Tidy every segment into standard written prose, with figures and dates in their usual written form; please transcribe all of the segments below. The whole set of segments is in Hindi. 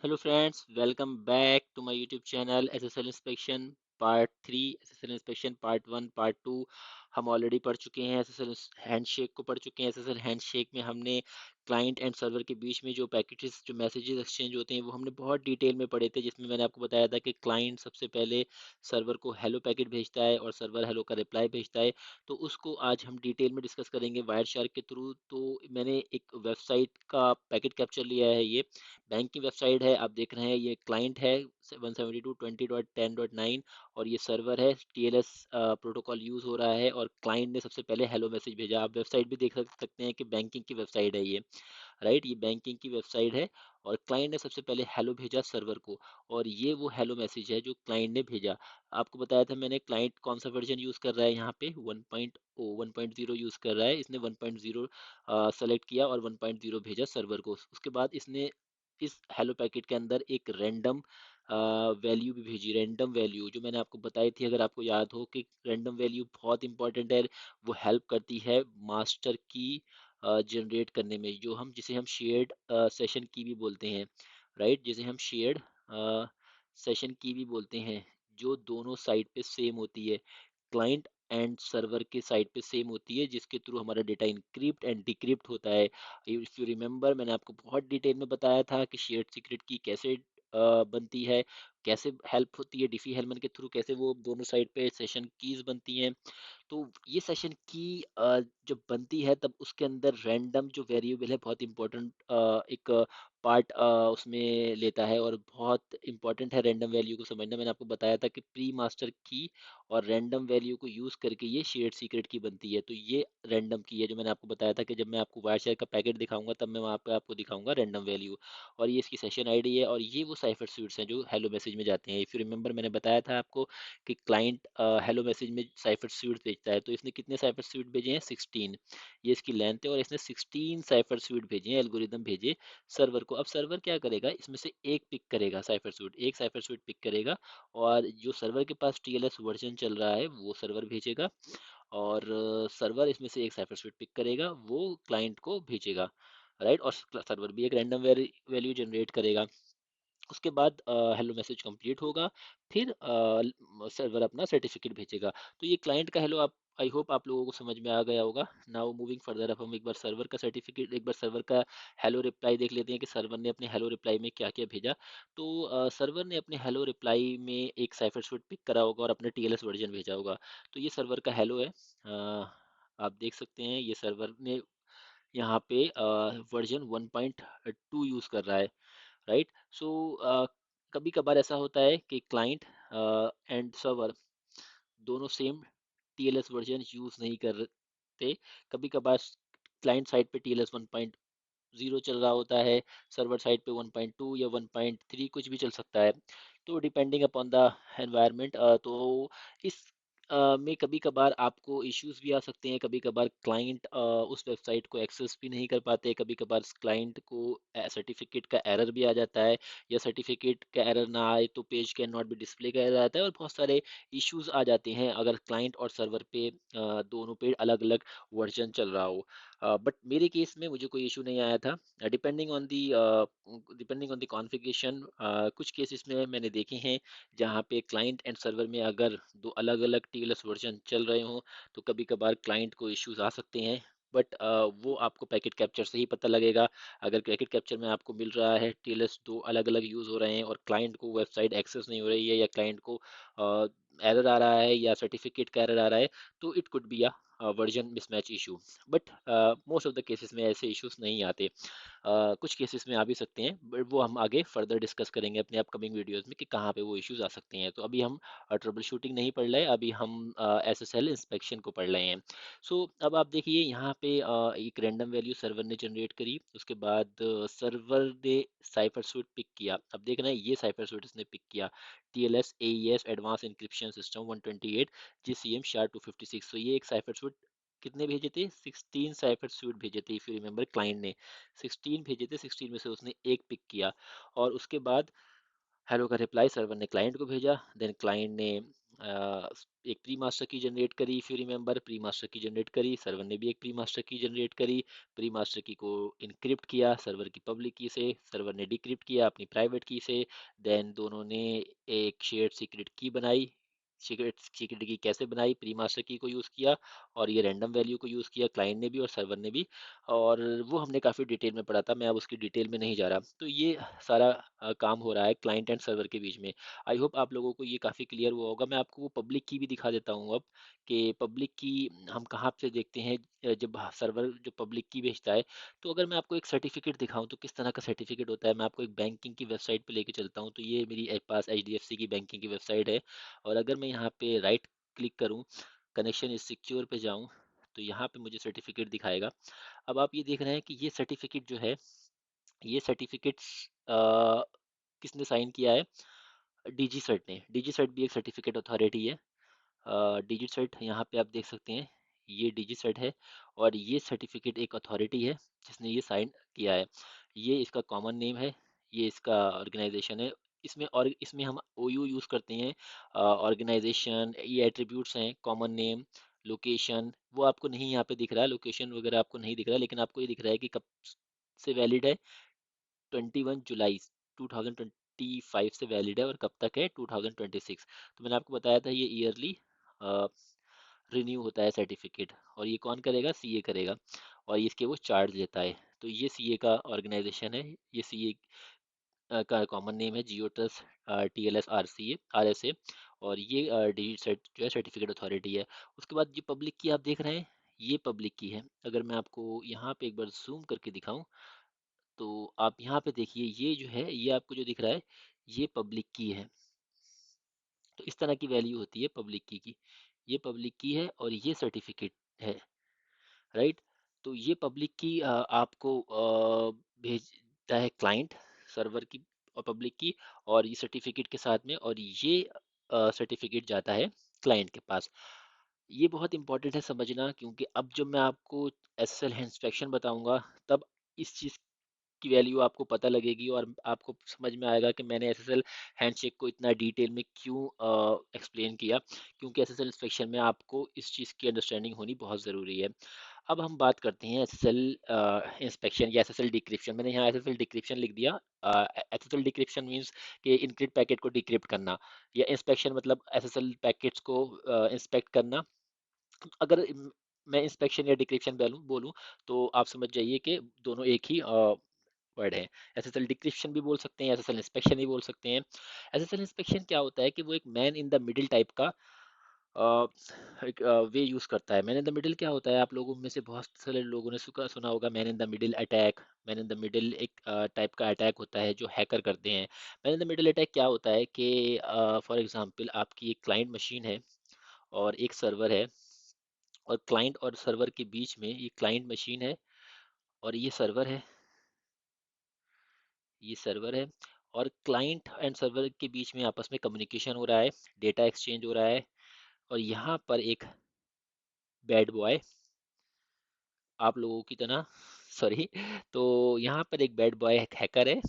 Hello friends, welcome back to my YouTube channel SSL inspection part 3। SSL inspection part 1 part 2 हम ऑलरेडी पढ़ चुके हैं। एसएसएल हैंडशेक को पढ़ चुके हैं। एसएसएल हैंडशेक में हमने क्लाइंट एंड सर्वर के बीच में जो पैकेजेस जो मैसेजेस एक्सचेंज होते हैं वो हमने बहुत डिटेल में पढ़े थे, जिसमें मैंने आपको बताया था कि क्लाइंट सबसे पहले सर्वर को हेलो पैकेट भेजता है और सर्वर हेलो का रिप्लाई भेजता है। तो उसको आज हम डिटेल में डिस्कस करेंगे वायर शार्क के थ्रू। तो मैंने एक वेबसाइट का पैकेट कैप्चर लिया है। ये बैंक की वेबसाइट है, आप देख रहे हैं। ये क्लाइंट है 172.20.10.9 और ये सर्वर है। टीएलएस प्रोटोकॉल यूज हो रहा है और क्लाइंट ने सबसे पहले हेलो मैसेज भेजा। आप वेबसाइट भी देख सकते हैं कि बैंकिंग की वेबसाइट है ये, राइट। ये बैंकिंग की वेबसाइट है और क्लाइंट ने सबसे पहले हेलो भेजा सर्वर को, और ये वो हेलो मैसेज है जो क्लाइंट ने भेजा। आपको बताया था मैंने क्लाइंट कौन सा वर्जन यूज कर रहा है, यहाँ पे 1.0 यूज कर रहा है। इसने 1.0 सेलेक्ट किया और 1.0 भेजा सर्वर को। उसके बाद इसने इस हेलो पैकेट के अंदर एक रैंडम वैल्यू भी भेजी। रैंडम वैल्यू जो मैंने आपको बताई थी, अगर आपको याद हो कि रैंडम वैल्यू बहुत इंपॉर्टेंट है। वो हेल्प करती है मास्टर की जनरेट करने में, जो हम जिसे हम शेयर्ड सेशन की भी बोलते हैं, राइट। जिसे हम शेयर्ड सेशन की भी बोलते हैं, जो दोनों साइड पे सेम होती है। क्लाइंट एंड सर्वर के साइड पे सेम होती है, जिसके थ्रू हमारा डेटा इनक्रिप्ट एंड डिक्रिप्ट होता है। इफ यू रिमेंबर, मैंने आपको बहुत डिटेल में बताया था कि शेयर्ड सीक्रेट की कैसे बनती है, कैसे हेल्प होती है डिफी हेलमन के थ्रू, कैसे वो दोनों साइड पे सेशन कीज बनती हैं। तो ये सेशन की जब बनती है तब उसके अंदर रैंडम जो वेरिएबल है बहुत इंपॉर्टेंट एक पार्ट उसमें लेता है, और बहुत इंपॉर्टेंट है रैंडम वैल्यू को समझना। मैंने आपको बताया था कि प्री मास्टर की और रैंडम वैल्यू को यूज करके ये शेयर्ड सीक्रेट की बनती है। तो ये रैंडम की है, जो मैंने आपको बताया था कि जब मैं आपको वायर शेयर का पैकेट दिखाऊंगा तब मैं वहाँ पे आपको दिखाऊंगा रैंडम वैल्यू। और ये इसकी सेशन आईडी है, और ये वो साइफर स्वीट्स हैं जो हेलो मैसेज में जाते हैं। इफ यू रिमेंबर, मैंने बताया था आपको कि क्लाइंट हेलो मैसेज में साइफर स्वीट भेजता है। तो इसने कितने साइफर स्वीट भेजे हैं? 16। ये इसकी लेंथ है, और इसने 16 साइफर स्वीट भेजे हैं, एल्गोरिदम भेजे सर्वर को। अब सर्वर क्या करेगा, इसमें से एक पिक करेगा साइफर स्वीट, एक साइफर स्वीट पिक करेगा, और जो सर्वर के पास टीएलएस वर्जन चल रहा है वो सर्वर भेजेगा, और सर्वर इसमें से एक साइफर स्वीट पिक करेगा, वो क्लाइंट को भेजेगा, राइट। और सर्वर भी एक रैंडम वैल्यू जनरेट करेगा। उसके बाद हेलो मैसेज कंप्लीट होगा, फिर सर्वर अपना सर्टिफिकेट भेजेगा। तो ये क्लाइंट का हेलो, आप आई होप आप लोगों को समझ में आ गया होगा। नाउ मूविंग फर्दर, अब हम एक बार सर्वर का सर्टिफिकेट, एक बार सर्वर का हेलो रिप्लाई देख लेते हैं कि सर्वर ने अपने हेलो रिप्लाई में क्या क्या भेजा। तो सर्वर ने अपने हेलो रिप्लाई में एक साइफर स्वीट पिक करा होगा और अपने टीएलएस वर्जन भेजा होगा। तो ये सर्वर का हेलो है। आप देख सकते हैं ये सर्वर ने यहाँ पे वर्जन 1.2 यूज कर रहा है, राइट। सो कभी कभार ऐसा होता है कि क्लाइंट एंड सर्वर दोनों सेम टीएलएस वर्जन यूज नहीं करते। कभी कभार क्लाइंट साइड पे टीएलएस 1.0 चल रहा होता है, सर्वर साइड पे 1.2 या 1.3 कुछ भी चल सकता है। तो डिपेंडिंग अपॉन द एनवायरनमेंट। तो इस में कभी कभार आपको इश्यूज भी आ सकते हैं। कभी कभार क्लाइंट उस वेबसाइट को एक्सेस भी नहीं कर पाते। कभी कभार क्लाइंट को सर्टिफिकेट का एरर भी आ जाता है, या सर्टिफिकेट का एरर ना आए तो page can not be display का एरर आता है, और बहुत सारे इश्यूज आ जाते हैं अगर क्लाइंट और सर्वर पे दोनों पे अलग अलग वर्जन चल रहा हो। बट मेरे केस में मुझे कोई इशू नहीं आया था। डिपेंडिंग ऑन दी कॉन्फ़िगरेशन, कुछ केसेस में मैंने देखे हैं जहाँ पे क्लाइंट एंड सर्वर में अगर दो अलग अलग टीएलएस वर्जन चल रहे हों तो कभी कभार क्लाइंट को इश्यूज आ सकते हैं। बट वो आपको पैकेट कैप्चर से ही पता लगेगा। अगर पैकेट कैप्चर में आपको मिल रहा है टीएलएस दो अलग अलग यूज़ हो रहे हैं और क्लाइंट को वेबसाइट एक्सेस नहीं हो रही है, या क्लाइंट को एरर आ रहा है, या सर्टिफिकेट का एरर आ रहा है, तो it could be a version mismatch issue. But most of the cases में ऐसे इश्यूज नहीं आते। कुछ केसेस में आ भी सकते हैं, बट वो हम आगे फर्दर डिस्कस करेंगे अपने अपकमिंग वीडियोस में कि कहाँ पे वो इश्यूज आ सकते हैं। तो अभी हम ट्रबल शूटिंग नहीं पढ़ रहे, अभी हम एसएसएल इंस्पेक्शन को पढ़ रहे हैं। सो अब आप देखिए यहाँ पे एक रैंडम वैल्यू सर्वर ने जनरेट करी। उसके बाद सर्वर ने साइफर स्वीट पिक किया। अब देखना है ये साइफर स्वीट इसने पिक किया, TLS AES advance encryption system 128 GCM SHA 256। तो ये एक साइफर स्वीट कितने भेजे थे? 16 साइफर स्वीट भेजे थे। इफ यू रिमेंबर, क्लाइंट ने 16 भेजे थे, 16 में से उसने एक पिक किया, और उसके बाद हेलो का रिप्लाई सर्वर ने क्लाइंट को भेजा। देन क्लाइंट ने एक प्री मास्टर की जनरेट करी, if you remember, pre master की जनरेट करी, सर्वर ने भी एक प्री मास्टर की जनरेट करी, प्री मास्टर की को इनक्रिप्ट किया सर्वर की पब्लिक की से, सर्वर ने डिक्रिप्ट किया अपनी प्राइवेट की से, देन दोनों ने एक शेयर्ड सीक्रेट की बनाई। सीक्रेट की कैसे बनाई, प्री मास्टर की को यूज़ किया और ये रैंडम वैल्यू को यूज़ किया, क्लाइंट ने भी और सर्वर ने भी, और वो हमने काफ़ी डिटेल में पढ़ा था, मैं अब उसकी डिटेल में नहीं जा रहा। तो ये सारा काम हो रहा है क्लाइंट एंड सर्वर के बीच में। आई होप आप लोगों को ये काफ़ी क्लियर हुआ होगा। मैं आपको वो पब्लिक की भी दिखा देता हूँ अब, कि पब्लिक की हम कहाँ से देखते हैं। जब सर्वर जो पब्लिक की भेजता है, तो अगर मैं आपको एक सर्टिफिकेट दिखाऊं तो किस तरह का सर्टिफिकेट होता है, मैं आपको एक बैंकिंग की वेबसाइट पे लेके चलता हूं। तो ये मेरी पास एचडीएफसी की बैंकिंग की वेबसाइट है, और अगर मैं यहाँ पे राइट क्लिक करूँ, कनेक्शन इज सिक्योर पे जाऊँ, तो यहाँ पे मुझे सर्टिफिकेट दिखाएगा। अब आप ये देख रहे हैं कि ये सर्टिफिकेट जो है, ये सर्टिफिकेट्स किसने साइन किया है, डीजीसेट ने। डीजीसेट भी एक सर्टिफिकेट अथॉरिटी है। डिजिसेट यहाँ पे आप देख सकते हैं, ये डिजिसेट है, और ये सर्टिफिकेट एक अथॉरिटी है जिसने ये साइन किया है। ये इसका कॉमन नेम है, ये इसका ऑर्गेनाइजेशन है। इसमें और इसमें हम ओयू यूज़ करते हैं, ऑर्गेनाइजेशन, ये एट्रीब्यूट्स हैं, कॉमन नेम, लोकेशन, वो आपको नहीं यहाँ पे दिख रहा है, लोकेशन वगैरह आपको नहीं दिख रहा है, लेकिन आपको ये दिख रहा है कि कब से वैलिड है। 21 जुलाई 2025 से वैलिड है, और कब तक है, 2026। तो मैंने आपको बताया था ये ईयरली रिन्यू होता है सर्टिफिकेट, और ये कौन करेगा, सीए करेगा, और इसके वो चार्ज लेता है। तो ये सीए का ऑर्गेनाइजेशन है, ये सीए का कॉमन नेम है जियो ट्रस्ट टीएलएस आरएसए, और ये डिजिट सेट जो है सर्टिफिकेट अथॉरिटी है। उसके बाद ये पब्लिक की आप देख रहे हैं, ये पब्लिक की है। अगर मैं आपको यहाँ पे एक बार जूम करके दिखाऊं, तो आप यहाँ पे देखिए, ये जो है, ये आपको जो दिख रहा है, ये पब्लिक की है। तो इस तरह की वैल्यू होती है पब्लिक की ये पब्लिक की है, और ये सर्टिफिकेट है, राइट। तो ये पब्लिक की आपको भेजता है क्लाइंट, सर्वर की और पब्लिक की, और ये सर्टिफिकेट के साथ में, और ये सर्टिफिकेट जाता है क्लाइंट के पास। ये बहुत इंपॉर्टेंट है समझना, क्योंकि अब जब मैं आपको एसएसएल इंस्पेक्शन बताऊंगा, तब इस चीज़ की वैल्यू आपको पता लगेगी, और आपको समझ में आएगा कि मैंने एसएसएल हैंडशेक को इतना डिटेल में क्यों एक्सप्लेन किया, क्योंकि एसएसएल इंस्पेक्शन में आपको इस चीज़ की अंडरस्टैंडिंग होनी बहुत ज़रूरी है। अब हम बात करते हैं एसएसएल इंस्पेक्शन या एसएसएल डिक्रिप्शन। मैंने यहाँ एसएसएल डिक्रिप्शन लिख दिया। एसएसएल डिक्रिप्शन मींस कि इनक्रिप्ट पैकेट को डिक्रिप्ट करना, या इंस्पेक्शन मतलब एसएसएल पैकेट्स को इंस्पेक्ट करना। अगर मैं इंस्पेक्शन या डिक्रिप्शन बोलूँ बोलूँ तो आप समझ जाइए कि दोनों एक ही वर्ड है। एसएसएल डिक्रिप्शन भी बोल सकते हैं, एसएसएल इंस्पेक्शन भी बोल सकते हैं। एसएसएल इंस्पेक्शन क्या होता है कि वो एक man in the middle type का अ, एक वे यूज करता है। मैन इन द मिडिल क्या होता है, आप लोगों में से बहुत सारे लोगों ने सुना होगा man in the middle attack. Man in the middle एक टाइप का अटैक होता है जो हैकर करते हैं। Man in the middle attack क्या होता है कि फॉर एग्जांपल आपकी एक क्लाइंट मशीन है और एक सर्वर है, और क्लाइंट और सर्वर के बीच में ये क्लाइंट मशीन है, और ये सर्वर है, और क्लाइंट एंड सर्वर के बीच में आपस में कम्युनिकेशन हो रहा है, डेटा एक्सचेंज हो रहा है, और यहाँ पर एक बैड बॉय आप लोगों की तरह सॉरी, तो यहाँ पर एक बैड बॉय हैकर है,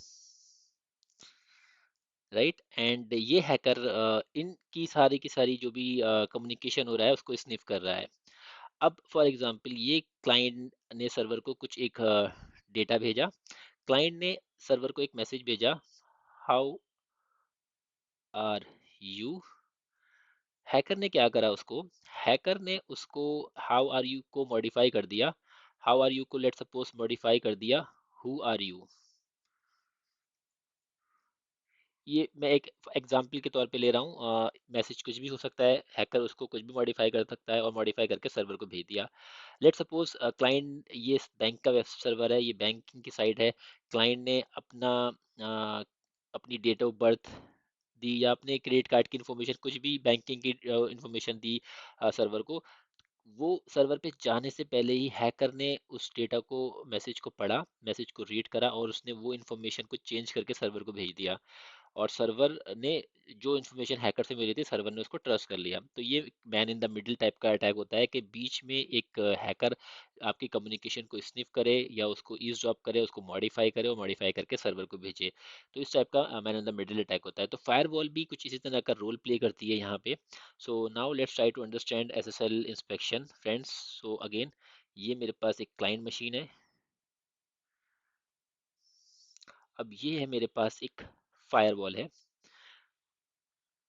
राइट। एंड ये हैकर इनकी सारी की सारी जो भी कम्युनिकेशन हो रहा है उसको स्निफ कर रहा है। अब फॉर एग्जांपल ये क्लाइंट ने सर्वर को कुछ एक डेटा भेजा, क्लाइंट ने सर्वर को एक मैसेज भेजा, हाउ आर यू। हैकर ने क्या करा, उसको हैकर ने उसको हाउ आर यू को मॉडिफाई कर दिया, हाउ आर यू को लेट सपोज मॉडिफाई कर दिया हु आर यू। ये मैं एक एग्जाम्पल के तौर पे ले रहा हूँ, मैसेज कुछ भी हो सकता है, हैकर उसको कुछ भी मॉडिफाई कर सकता है और मॉडिफाई करके सर्वर को भेज दिया। लेट सपोज क्लाइंट, ये बैंक का वेब सर्वर है, ये बैंकिंग की साइट है, क्लाइंट ने अ, अपनी डेट ऑफ बर्थ दी, या अपने क्रेडिट कार्ड की इन्फॉर्मेशन, कुछ भी बैंकिंग की इन्फॉर्मेशन दी सर्वर को। वो सर्वर पे जाने से पहले ही हैकर ने उस डेटा को, मैसेज को पढ़ा, मैसेज को रीड करा, और उसने वो इन्फॉर्मेशन को चेंज करके सर्वर को भेज दिया। और सर्वर ने जो इन्फॉर्मेशन हैकर से मिली थी, सर्वर ने उसको ट्रस्ट कर लिया। तो ये man in the middle type का अटैक होता है कि बीच में एक हैकर आपकी कम्युनिकेशन को स्निफ करे या उसको ईज़-ड्रॉप करे, उसको मॉडिफाई करे और मॉडिफाई करके सर्वर को भेजे। तो इस टाइप का man in the middle attack होता है। तो फायरवॉल भी कुछ इसी तरह का रोल प्ले करती है यहाँ पे। So now let's try to understand SSL inspection friends. So again, ये मेरे पास एक क्लाइंट मशीन है। अब ये है मेरे पास एक फायरवॉल है।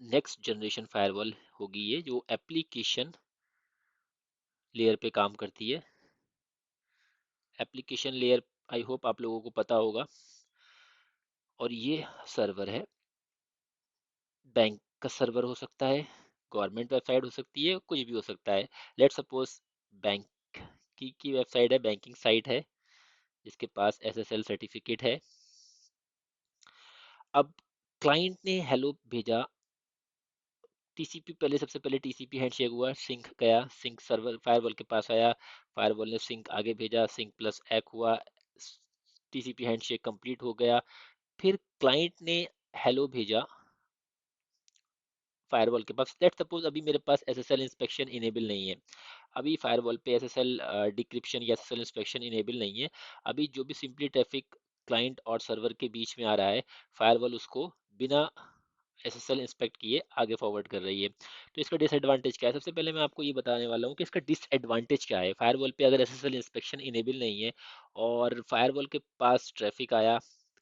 नेक्स्ट जनरेशन फायरवॉल होगी ये, जो एप्लीकेशन लेयर पे काम करती है। एप्लीकेशन लेयर आई होप आप लोगों को पता होगा। और ये सर्वर है, बैंक का सर्वर हो सकता है, गवर्नमेंट वेबसाइट हो सकती है, कुछ भी हो सकता है। लेट्स सपोज बैंक की वेबसाइट है, बैंकिंग साइट है जिसके पास एसएसएल सर्टिफिकेट है। अब क्लाइंट ने हेलो भेजा, टीसीपी पहले, सबसे पहले टीसीपी हैंडशेक हुआ, सिंक गया, सिंक सर्वर फायरवॉल के पास आया, फायरवॉल ने सिंक आगे भेजा, सिंक प्लस एक हुआ, टीसीपी हैंडशेक कंप्लीट हो गया। फिर क्लाइंट ने हेलो भेजा फायरवॉल के पास। लेट्स सपोज अभी मेरे पास एसएसएल इंस्पेक्शन इनेबल नहीं है, अभी फायरवॉल पे एसएसएल डिक्रिप्शन या एसएसएल इंस्पेक्शन इनेबल नहीं है। अभी जो भी सिंपली ट्रैफिक क्लाइंट और सर्वर के बीच में आ रहा है, फायरवॉल उसको बिना एसएसएल इंस्पेक्ट किए आगे फॉरवर्ड कर रही है। तो इसका डिसएडवांटेज क्या है? सबसे पहले मैं आपको ये बताने वाला हूँ कि इसका डिसएडवांटेज क्या है। फायरवॉल पे अगर एसएसएल इंस्पेक्शन इनेबल नहीं है और फायरवॉल के पास ट्रैफिक आया,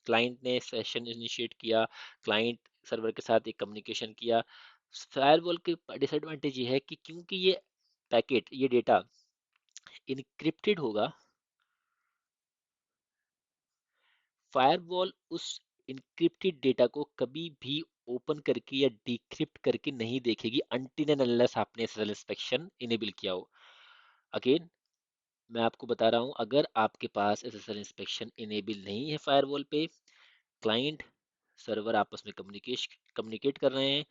क्लाइंट ने सेशन इनिशिएट किया, क्लाइंट सर्वर के साथ एक कम्युनिकेशन किया, फायरवॉल के डिसएडवांटेज ये है कि क्योंकि ये पैकेट, ये डेटा इनक्रिप्टेड होगा, फायरवॉल उस इनक्रिप्टेड डेटा को कभी भी ओपन करके या डिक्रिप्ट करके नहीं देखेगी अनटिल एंड अनलेस आपने एसएसएल इंस्पेक्शन इनेबल किया हो। अगेन मैं आपको बता रहा हूं, अगर आपके पास एसएसएल इंस्पेक्शन इनेबल नहीं है फायरवॉल पे, क्लाइंट सर्वर आपस में कम्युनिकेट कर रहे हैं,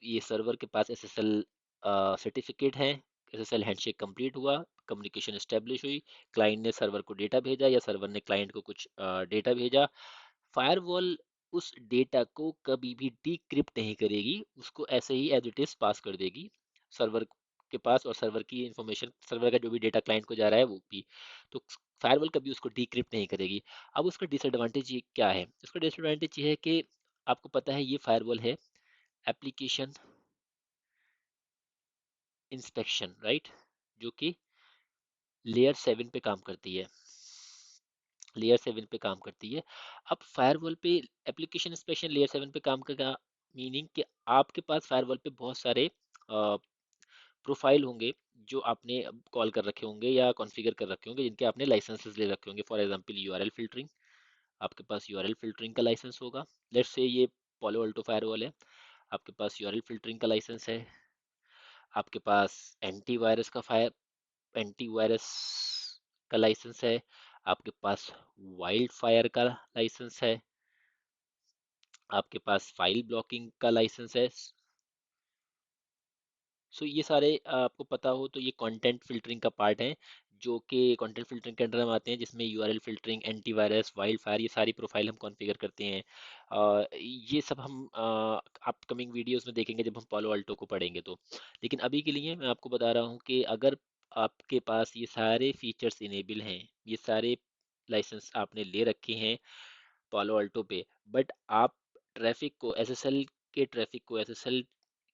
ये सर्वर के पास एसएसएल सर्टिफिकेट है, एसएसएल हैंडशेक कंप्लीट हुआ, कम्युनिकेशन एस्टेब्लिश हुई, क्लाइंट ने सर्वर को डेटा भेजा या सर्वर ने क्लाइंट को कुछ डेटा भेजा, फायरवॉल उस डेटा को कभी भी डिक्रिप्ट नहीं करेगी, उसको ऐसे ही एज इट इज पास कर देगी सर्वर के पास, और सर्वर की इंफॉर्मेशन, सर्वर का जो भी डेटा क्लाइंट को जा रहा है वो भी। तो फायरवॉल कभी उसको डिक्रिप्ट नहीं करेगी। अब उसका डिसएडवांटेज ये क्या है? उसका डिसएडवांटेज ये है कि आपको पता है ये फायरवॉल है एप्लीकेशन इंस्पेक्शन, राइट, जो कि लेयर 7 पे काम करती है, लेयर 7 पे काम करती है। अब फायरवॉल पे एप्लीकेशन इंस्पेक्शन लेयर 7 पे काम करेगा, मीनिंग कि आपके पास फायरवॉल पे बहुत सारे प्रोफाइल होंगे जो आपने कॉल कर रखे होंगे या कॉन्फ़िगर कर रखे होंगे, जिनके आपने लाइसेंसेस ले रखे होंगे। फॉर एग्जांपल यूआरएल फिल्टरिंग, आपके पास यूआरएल फिल्टरिंग का लाइसेंस होगा। लेट्स से ये पोलो अल्टो फायरवॉल है, आपके पास यूआरएल फिल्टरिंग का लाइसेंस है, आपके पास एंटीवायरस का एंटीवायरस का लाइसेंस है, आपके पास वाइल्ड फायर का लाइसेंस है, आपके पास फाइल ब्लॉकिंग का लाइसेंस है। सो ये सारे आपको पता हो तो ये कंटेंट फिल्टरिंग का पार्ट है, जो कि कंटेंट फिल्टरिंग के अंडर हम आते हैं, जिसमें URL filtering, antivirus, wild fire, ये सारी प्रोफाइल हम कॉन्फ़िगर करते हैं। ये सब हम अपकमिंग वीडियोस में देखेंगे जब हम पालो अल्टो को पढ़ेंगे तो। लेकिन अभी के लिए मैं आपको बता रहा हूँ कि अगर आपके पास ये सारे फीचर्स इनेबल हैं, ये सारे लाइसेंस आपने ले रखे हैं पालो अल्टो पे, बट आप ट्रैफिक को एसएसएल के ट्रैफिक को एसएसएल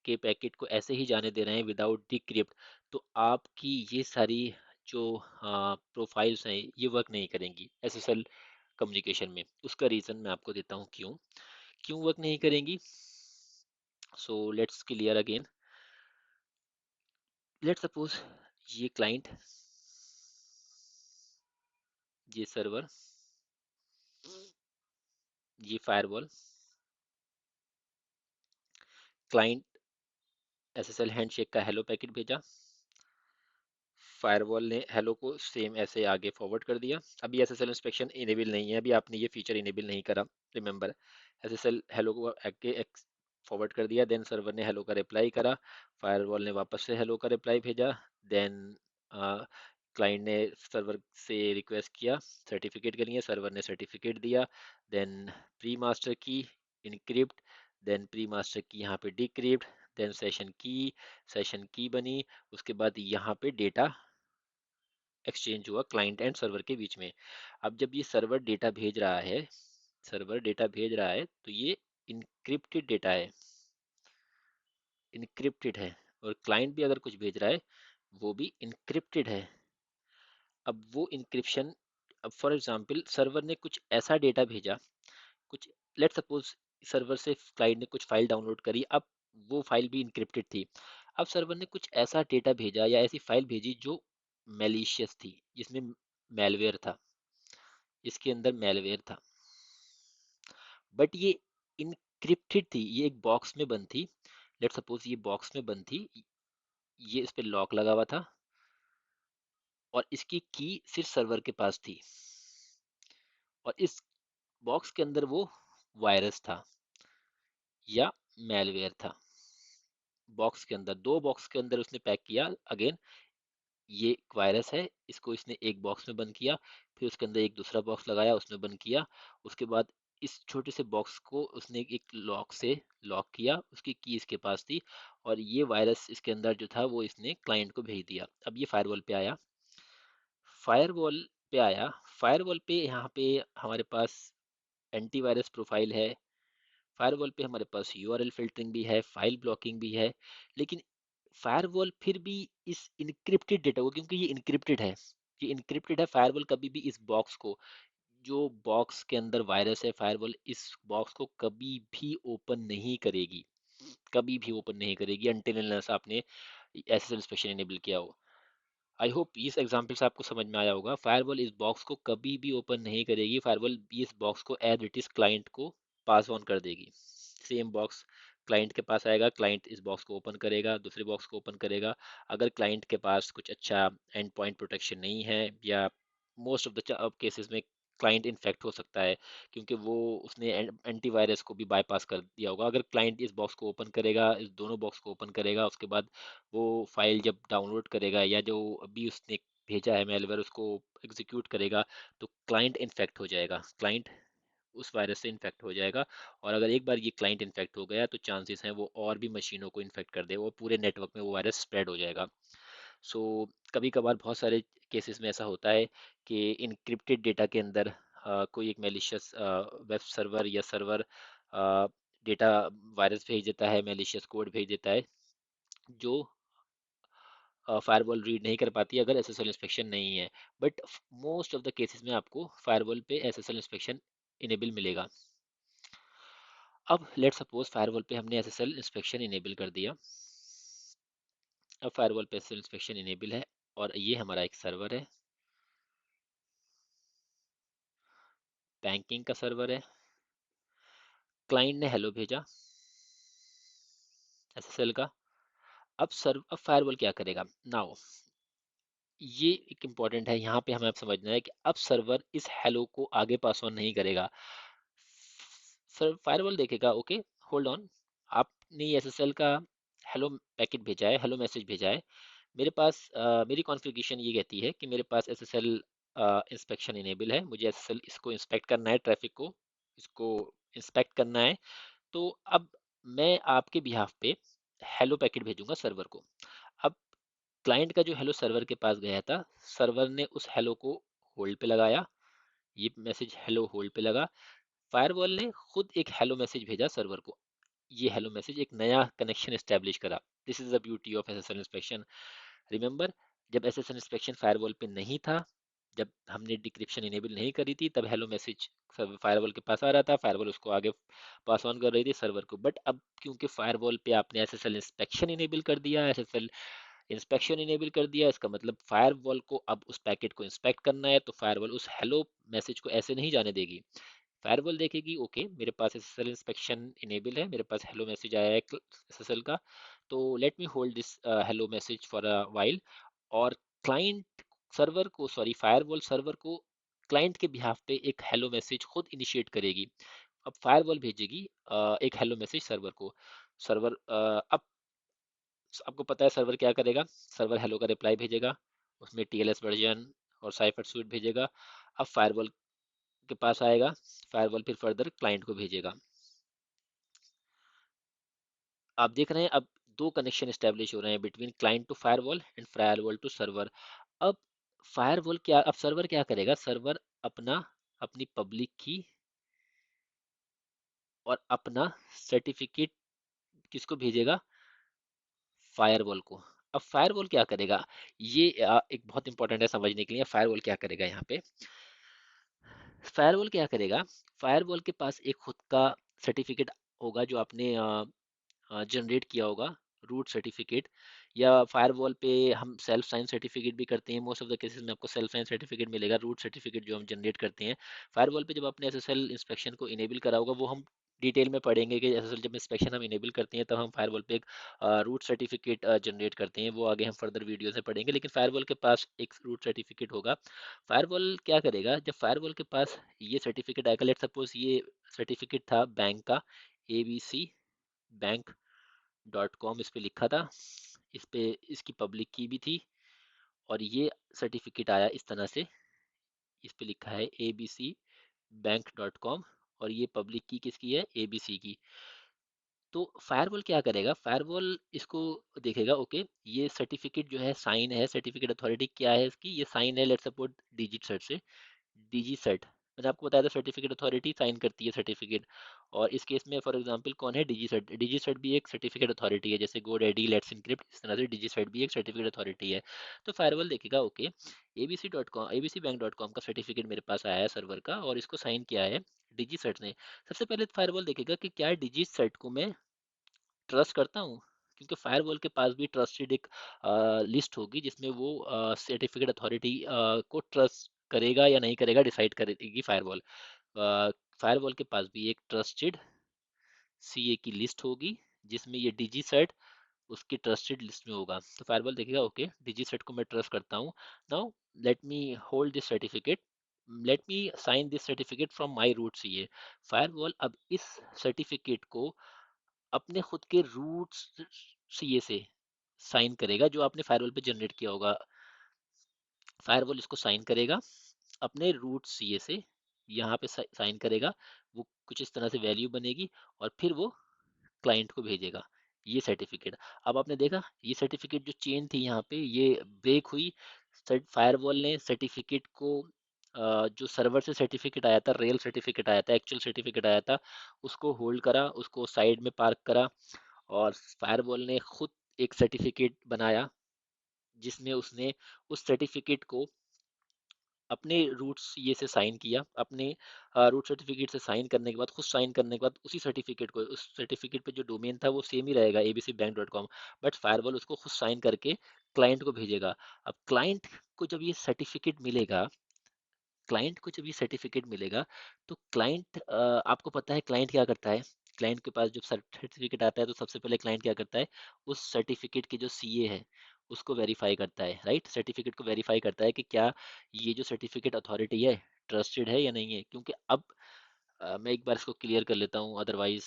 के पैकेट को ऐसे ही जाने दे रहे हैं विदाउट डिक्रिप्ट, तो आपकी ये सारी जो प्रोफाइल्स हैं ये वर्क नहीं करेंगी एसएसएल कम्युनिकेशन में। उसका रीज़न मैं आपको देता हूँ क्यों क्यों वर्क नहीं करेंगी। So let's clear again. Let's suppose ये क्लाइंट, ये सर्वर, ये फायरवॉल, क्लाइंट एसएसएल हैंडशेक का हेलो पैकेट भेजा, फायरवॉल ने हेलो को सेम ऐसे आगे फॉरवर्ड कर दिया। अभी एसएसएल इंस्पेक्शन इनेबल नहीं है, अभी आपने ये फीचर इनेबल नहीं करा, रिमेंबर। एसएसएल हेलो को आगे फॉरवर्ड कर दिया, देन सर्वर ने हेलो का रिप्लाई करा, फायरवॉल ने वापस से हेलो का रिप्लाई भेजा, देन क्लाइंट ने सर्वर से रिक्वेस्ट किया सर्टिफिकेट के लिए, सर्वर ने सर्टिफिकेट दिया, देन प्री मास्टर की इनक्रिप्ट, देन प्री मास्टर की यहाँ पे डिक्रिप्ट, देन सेशन की बनी, उसके बाद यहाँ पे डेटा एक्सचेंज हुआ क्लाइंट एंड सर्वर के बीच में। अब जब ये सर्वर डेटा भेज रहा है, सर्वर डेटा भेज रहा है तो ये इनक्रिप्टेड डेटा है, इनक्रिप्टेड है, और क्लाइंट भी अगर कुछ भेज रहा है वो भी इनक्रिप्टेड है। अब वो इनक्रिप्शन, अब फॉर एग्जांपल सर्वर ने कुछ ऐसा डेटा भेजा, कुछ, लेट सपोज सर्वर से क्लाइंट ने कुछ फाइल डाउनलोड करी, अब वो फाइल भी इनक्रिप्टेड थी। अब सर्वर ने कुछ ऐसा डेटा भेजा या ऐसी फाइल भेजी जो मैलिशियस थी, जिसमें मैलवेयर था, इसके अंदर मैलवेयर था, बट ये इनक्रिप्टेड थी, ये एक बॉक्स में बंद थी। लेट सपोज ये बॉक्स में बंद थी, ये इस पे लॉक लगा हुआ था, और इसकी की सिर्फ सर्वर के पास थी, और इस बॉक्स के अंदर वो वायरस था या मैलवेयर था। बॉक्स के अंदर, दो बॉक्स के अंदर उसने पैक किया। अगेन ये वायरस है, इसको इसने एक बॉक्स में बंद किया, फिर उसके अंदर एक दूसरा बॉक्स लगाया, उसमें बंद किया, उसके बाद इस छोटे से बॉक्स को उसने एक लॉक से लॉक किया, उसकी की इसके पास थी, और ये वायरस इसके अंदर जो था वो इसने क्लाइंट को भेज दिया। अब ये फायरवॉल पे आया, फायरवॉल पे आया, फायरवॉल पे यहाँ पे हमारे पास एंटीवायरस प्रोफाइल है, फायरवॉल पे हमारे पास यूआरएल फिल्टरिंग भी है, फाइल ब्लॉकिंग भी है, लेकिन फायरवॉल फिर भी इस इनक्रिप्टेड डेटा को, क्योंकि ये इनक्रिप्टेड है, ये इनक्रिप्टेड है, फायरवॉल कभी भी इस बॉक्स को, जो बॉक्स के अंदर वायरस है, फायरवॉल इस बॉक्स को कभी भी ओपन नहीं करेगी, कभी भी ओपन नहीं करेगी अनटिल अनलेस आपने एसएसएल इंस्पेक्शन इनेबल किया हो। आई होप इस एग्जाम्पल से आपको समझ में आया होगा। फायरवॉल इस बॉक्स को कभी भी ओपन नहीं करेगी, फायरवॉल इस बॉक्स को एज इट इज क्लाइंट को पास ऑन कर देगी। सेम बॉक्स क्लाइंट के पास आएगा, क्लाइंट इस बॉक्स को ओपन करेगा, दूसरे बॉक्स को ओपन करेगा। अगर क्लाइंट के पास कुछ अच्छा एंड पॉइंट प्रोटेक्शन नहीं है, या मोस्ट ऑफ द केसेस में क्लाइंट इन्फेक्ट हो सकता है, क्योंकि वो उसने एंटीवायरस को भी बाईपास कर दिया होगा। अगर क्लाइंट इस बॉक्स को ओपन करेगा, इस दोनों बॉक्स को ओपन करेगा, उसके बाद वो फाइल जब डाउनलोड करेगा या जो अभी उसने भेजा है मेलवेयर उसको एग्जीक्यूट करेगा, तो क्लाइंट इन्फेक्ट हो जाएगा, क्लाइंट उस वायरस से इन्फेक्ट हो जाएगा। और अगर एक बार ये क्लाइंट इन्फेक्ट हो गया तो चांसेस हैं वो और भी मशीनों को इन्फेक्ट कर दे, और पूरे नेटवर्क में वो वायरस स्प्रेड हो जाएगा। सो कभी कभार बहुत सारे केसेस में ऐसा होता है कि इनक्रिप्टेड डेटा के अंदर कोई एक मेलिशियस वेब सर्वर या सर्वर डेटा वायरस भेज देता है, मेलिशियस कोड भेज देता है, जो फायरवॉल रीड नहीं कर पाती अगर एसएसएल इंस्पेक्शन नहीं है। But most of the cases में आपको फायरवॉल पे एसएसएल इंस्पेक्शन इनेबल मिलेगा। अब लेट सपोज फायरवॉल पे हमने एसएसएल इंस्पेक्शन इनेबल कर दिया। अब फायरवॉल पे एसएसएल इंस्पेक्शन इनेबल है, और ये हमारा एक सर्वर है, बैंकिंग का सर्वर है, क्लाइंट ने हेलो भेजा एसएसएल का। अब फायरवॉल क्या करेगा नाउ, ये एक इम्पॉर्टेंट है, यहाँ पे हमें अब समझना है कि अब सर्वर इस हेलो को आगे पास ऑन नहीं करेगा। सर फायरवॉल देखेगा, ओके होल्ड ऑन, आपने एसएसएल का हेलो पैकेट भेजा है, हेलो मैसेज भेजा है, मेरे पास मेरी कॉन्फ़िगरेशन ये कहती है कि मेरे पास एसएसएल इंस्पेक्शन इनेबल है, मुझे एसएसएल इसको इंस्पेक्ट करना है, ट्रैफिक को इसको इंस्पेक्ट करना है। तो अब मैं आपके बिहाफ पे हेलो पैकेट भेजूंगा सर्वर को। अब क्लाइंट का जो हेलो सर्वर के पास गया था, सर्वर ने उस हेलो को होल्ड पे लगाया, ये मैसेज हेलो होल्ड पे लगा, फायरवॉल ने खुद एक हेलो मैसेज भेजा सर्वर को, ये हेलो मैसेज एक नया कनेक्शन एस्टेब्लिश करा। This is the beauty of SSL inspection. Remember, जब एसएसएल इंस्पेक्शन फायरवॉल पे नहीं था, जब हमने डिक्रिप्शन इनेबल नहीं करी थी, तब हेलो मैसेज फायरवॉल के पास आ रहा था, फायरवॉल उसको आगे पास ऑन कर रही थी सर्वर को। बट अब क्योंकि फायरवॉल पे आपने एसएसएल इंस्पेक्शन इनेबल कर दिया, एसएसएल इंस्पेक्शन इनेबल कर दिया, इसका मतलब फायरवॉल को अब उस पैकेट को इंस्पेक्ट करना है, तो फायरवॉल उस हेलो मैसेज को ऐसे नहीं जाने देगी। फायरवॉल देखेगी, ओके मेरे पास एसएसएल इंस्पेक्शन इनेबल है, मेरे पास हेलो मैसेज आया है एसएसएल का, तो late me hold this hello message for a while. और क्लाइंट सर्वर को, सॉरी फायरवॉल सर्वर को क्लाइंट के बिहाफ पे एक हेलो मैसेज खुद इनिशिएट करेगी। अब फायरवॉल भेजेगी एक हेलो मैसेज सर्वर को, सर्वर अब आपको पता है सर्वर क्या करेगा, सर्वर हेलो का रिप्लाई भेजेगा, उसमें टीएलएस वर्जन और साइफर स्यूट भेजेगा। अब फायरवॉल के पास आएगा, फायरवॉल फिर फर्दर क्लाइंट को भेजेगा। आप देख रहे हैं अब दो कनेक्शन स्टैब्लिश हो रहे हैं between client to firewall and firewall to server. अब फायरवॉल क्या, अब सर्वर क्या करेगा, सर्वर अपना अपनी पब्लिक की और अपना सर्टिफिकेट किसको भेजेगा, फायरवॉल को। अब फायरवॉल क्या करेगा, ये एक बहुत इंपॉर्टेंट है समझने के लिए। फायरवॉल क्या करेगा यहाँ पे, फायरवॉल क्या करेगा, फायरवॉल के पास एक खुद का सर्टिफिकेट होगा जो आपने जनरेट किया होगा, रूट सर्टिफिकेट। या फायरवॉल पे हम सेल्फ साइन सर्टिफिकेट भी करते हैं, मोस्ट ऑफ द केसेस में आपको सेल्फ साइन सर्टिफिकेट मिलेगा। रूट सर्टिफिकेट जो हम जनरेट करते हैं फायरवॉल पे, जब आपने एसएसएल इंस्पेक्शन को इनेबल करा होगा, वो हम डिटेल में पढ़ेंगे कि एसएसएल जब इंस्पेक्शन हम इनेबल करते हैं तब हम फायरवॉल पे एक रूट सर्टिफिकेट जनरेट करते हैं, वो आगे हम फर्दर वीडियो से पढ़ेंगे। लेकिन फायरवॉल के पास एक रूट सर्टिफिकेट होगा। फायरवॉल क्या करेगा, जब फायरवॉल के पास ये सर्टिफिकेट आएगा, लेट सपोज ये सर्टिफिकेट था बैंक का, ABC बैंक डॉट कॉम इस पे लिखा था, इस पे इसकी पब्लिक की भी थी, और ये सर्टिफिकेट आया इस तरह से, इस पे लिखा है ABC बैंक डॉट कॉम, और ये पब्लिक की किसकी है, ABC की। तो फायरवॉल क्या करेगा, फायरवॉल इसको देखेगा, ओके ये सर्टिफिकेट जो है साइन है, सर्टिफिकेट अथॉरिटी क्या है इसकी, ये साइन है लेट सपोज डिजिट सर्च से, डीजी सेट, मैंने आपको बताया था सर्टिफिकेट अथॉरिटी साइन करती है सर्टिफिकेट। और इस केस में फॉर एग्जांपल कौन है, डीजी सेट, डीजी सेट भी एक सर्टिफिकेट अथॉरिटी है, जैसे गो डैडी लेट्स इनक्रिप्ट, इस तरह से डीजी सेट भी एक सर्टिफिकेट अथॉरिटी है। तो फायरवॉल देखेगा, okay ABC bank dot com का सर्टिफिकेट मेरे पास आया है सर्वर का, और इसको साइन किया है डीजी सेट ने। सबसे पहले फायरवॉल देखेगा कि क्या डीजी सेट को मैं ट्रस्ट करता हूँ, क्योंकि फायरवॉल के पास भी ट्रस्टेड एक लिस्ट होगी जिसमें वो सर्टिफिकेट अथॉरिटी को ट्रस्ट करेगा या नहीं करेगा, डिसाइड करेगी फायरवॉल। फायरवॉल के पास भी एक ट्रस्टेड सीए की लिस्ट होगी जिसमें ये डीजी सेट उसकी ट्रस्टेड लिस्ट में होगा। तो फायरवॉल देखेगा, ओके डीजी सेट को मैं ट्रस्ट करता हूँ, now let me hold this certificate, let me sign this certificate from my root CA. Firewall अब इस सर्टिफिकेट को अपने खुद के रूट्स सीए से साइन करेगा, जो आपने फायरवॉल पे जनरेट किया होगा। फायरवॉल इसको साइन करेगा अपने रूट सीए से, यहाँ पे साइन करेगा, वो कुछ इस तरह से वैल्यू बनेगी, और फिर वो क्लाइंट को भेजेगा ये सर्टिफिकेट। अब आपने देखा ये सर्टिफिकेट जो चेन थी यहाँ पे ये ब्रेक हुई। फायरवॉल ने सर्टिफिकेट को जो सर्वर से सर्टिफिकेट आया था, रियल सर्टिफिकेट आया था, एक्चुअल सर्टिफिकेट आया था, उसको होल्ड करा, उसको साइड में पार्क करा, और फायरवॉल ने खुद एक सर्टिफिकेट बनाया जिसमें उसने उस सर्टिफिकेट को अपने रूट्स ये से साइन किया, अपने रूट सर्टिफिकेट से साइन करने के बाद, खुद साइन करने के बाद, उसी सर्टिफिकेट को, उस सर्टिफिकेट पे जो डोमेन था वो सेम ही रहेगा abcbank.com, बट फायरवॉल उसको खुद साइन करके क्लाइंट को भेजेगा। अब क्लाइंट को जब ये सर्टिफिकेट मिलेगा, क्लाइंट को जब ये सर्टिफिकेट मिलेगा, तो क्लाइंट, आपको पता है क्लाइंट क्या करता है, क्लाइंट के पास जब सर्टिफिकेट आता है तो सबसे पहले क्लाइंट क्या करता है, उस सर्टिफिकेट के जो सीए है उसको वेरीफाई करता है, राइट, सर्टिफिकेट को वेरीफाई करता है कि क्या ये जो सर्टिफिकेट अथॉरिटी है ट्रस्टेड है या नहीं है। क्योंकि अब मैं एक बार इसको क्लियर कर लेता हूँ, अदरवाइज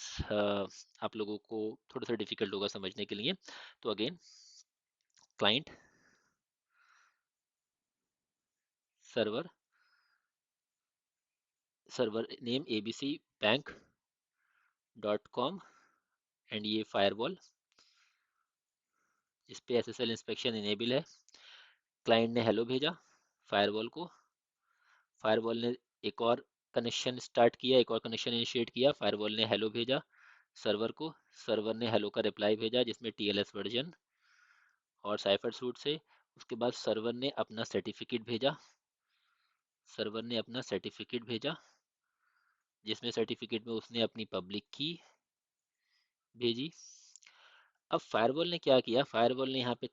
आप लोगों को थोड़ा सा डिफिकल्ट होगा समझने के लिए। तो again, client server, server name ABC bank dot com, and ये फायरवॉल इस पे एसएसएल इंस्पेक्शन इनेबल है। क्लाइंट ने हेलो भेजा फायरवॉल को, फायरवॉल ने एक और कनेक्शन स्टार्ट किया, एक और कनेक्शन इनिशिएट किया, फायरवॉल ने हेलो भेजा सर्वर को, सर्वर ने हेलो का रिप्लाई भेजा जिसमें टीएलएस वर्जन और साइफर सूट से। उसके बाद सर्वर ने अपना सर्टिफिकेट भेजा, सर्वर ने अपना सर्टिफिकेट भेजा जिसमें सर्टिफिकेट में उसने अपनी पब्लिक की भेजी। अब फायरवॉल ने क्या किया, फायरवॉल ने यहाँ पे अ,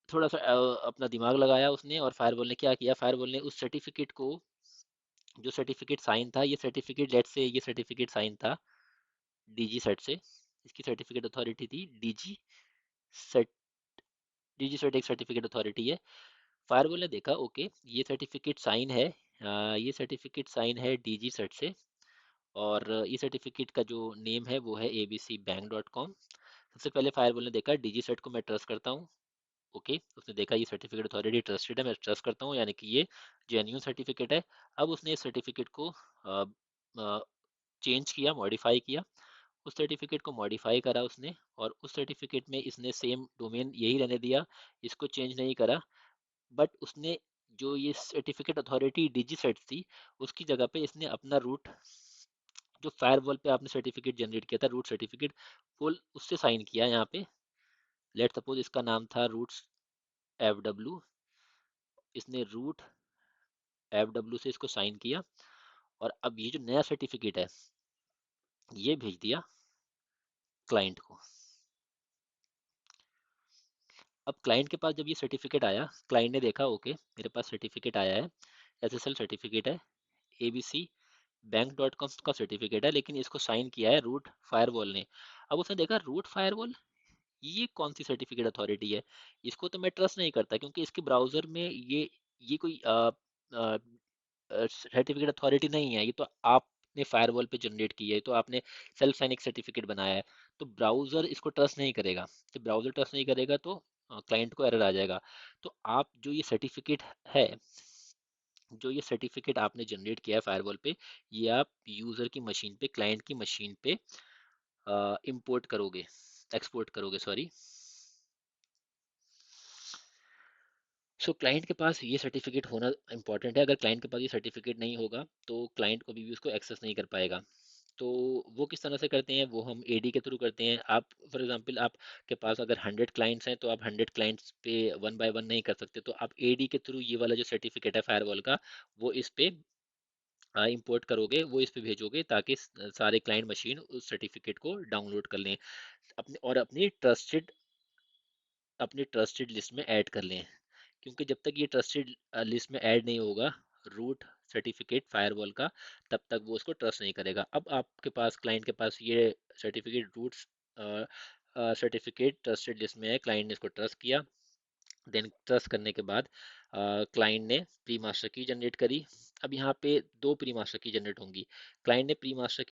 थोड़ा सा अपना दिमाग लगाया उसने, और फायरवॉल ने क्या किया, फायरवॉल ने उस सर्टिफिकेट को, जो सर्टिफिकेट साइन था, ये सर्टिफिकेट लेट से ये सर्टिफिकेट साइन था डीजी सेट से, इसकी सर्टिफिकेट अथॉरिटी थी डीजी सेट, डीजी सेट एक सर्टिफिकेट अथॉरिटी है। फायरवॉल ने देखा, ओके ये सर्टिफिकेट साइन है, ये सर्टिफिकेट साइन है डीजी सेट से, और ये सर्टिफिकेट का जो नेम है वो है abcbank.com। सबसे पहले फायरवॉल ने देखा डीजी सेट को मैं ट्रस्ट करता हूँ, ओके उसने देखा ये सर्टिफिकेट अथॉरिटी ट्रस्टेड है, मैं ट्रस्ट करता हूँ, यानी कि ये जेन्यून सर्टिफिकेट है। अब उसने इस सर्टिफिकेट को चेंज किया, मॉडिफाई किया, उस सर्टिफिकेट को मॉडिफाई करा उसने, और उस सर्टिफिकेट में इसने सेम डोमेन यही रहने दिया, इसको चेंज नहीं करा, बट उसने जो ये सर्टिफिकेट अथॉरिटी डीजीसेट थी, उसकी जगह पे इसने अपना रूट, जो फायरवॉल पे आपने सर्टिफिकेट जनरेट किया था रूट सर्टिफिकेट, वो उससे साइन किया यहाँ पे। लेट सपोज इसका नाम था रूट्स एफ डब्ल्यू, इसने रूट एफ डब्ल्यू से इसको साइन किया, और अब ये जो नया सर्टिफिकेट है ये भेज दिया क्लाइंट को। अब क्लाइंट के पास जब ये सर्टिफिकेट आया, क्लाइंट ने देखा ओके मेरे पास सर्टिफिकेट आया है, एसएसएल सर्टिफिकेट है, एबीसी बैंक डॉट कॉम का सर्टिफिकेट है, लेकिन इसको साइन किया है रूट फायरवॉल ने। अब उसने देखा रूट फायरवॉल, ये कौन सी सर्टिफिकेट अथॉरिटी है, इसको तो मैं ट्रस्ट नहीं करता, क्योंकि इसके ब्राउजर में ये कोई सर्टिफिकेट अथॉरिटी नहीं है, ये तो आपने फायरवॉल पे जनरेट की है, तो आपने सेल्फ साइन एक सर्टिफिकेट बनाया है, तो ब्राउजर इसको ट्रस्ट नहीं करेगा। तो ब्राउजर ट्रस्ट नहीं करेगा तो क्लाइंट को एरर आ जाएगा। तो आप जो ये सर्टिफिकेट है, जो ये सर्टिफिकेट आपने जनरेट किया है फायरवॉल पे, ये आप यूजर की मशीन पे, क्लाइंट की मशीन पे इंपोर्ट करोगे, एक्सपोर्ट करोगे सॉरी। सो क्लाइंट के पास ये सर्टिफिकेट होना इंपॉर्टेंट है। अगर क्लाइंट के पास ये सर्टिफिकेट नहीं होगा तो क्लाइंट कभी भी उसको एक्सेस नहीं कर पाएगा। तो वो किस तरह से करते हैं, वो हम एडी के थ्रू करते हैं। आप फॉर एग्जांपल आपके पास अगर 100 क्लाइंट्स हैं तो आप 100 क्लाइंट्स पे वन बाय वन नहीं कर सकते, तो आप एडी के थ्रू ये वाला जो सर्टिफिकेट है फायरवॉल का, वो इस पे इंपोर्ट करोगे, वो इस पे भेजोगे, ताकि सारे क्लाइंट मशीन उस सर्टिफिकेट को डाउनलोड कर लें अपने, और अपनी ट्रस्टेड लिस्ट में ऐड कर लें। क्योंकि जब तक ये ट्रस्टेड लिस्ट में ऐड नहीं होगा रूट सर्टिफिकेट फायरवॉल का, तब तक वो उसको ट्रस्ट नहीं करेगा। अब आपके पास, क्लाइंट के पास ये certificate roots certificate trusted list में है, क्लाइंट ने इसको ट्रस्ट किया। देन ट्रस्ट करने के बाद क्लाइंट ने प्री मास्टर की जनरेट करी। अब यहाँ पे दो प्री मास्टर की जनरेट होंगी। क्लाइंट ने प्री मास्टर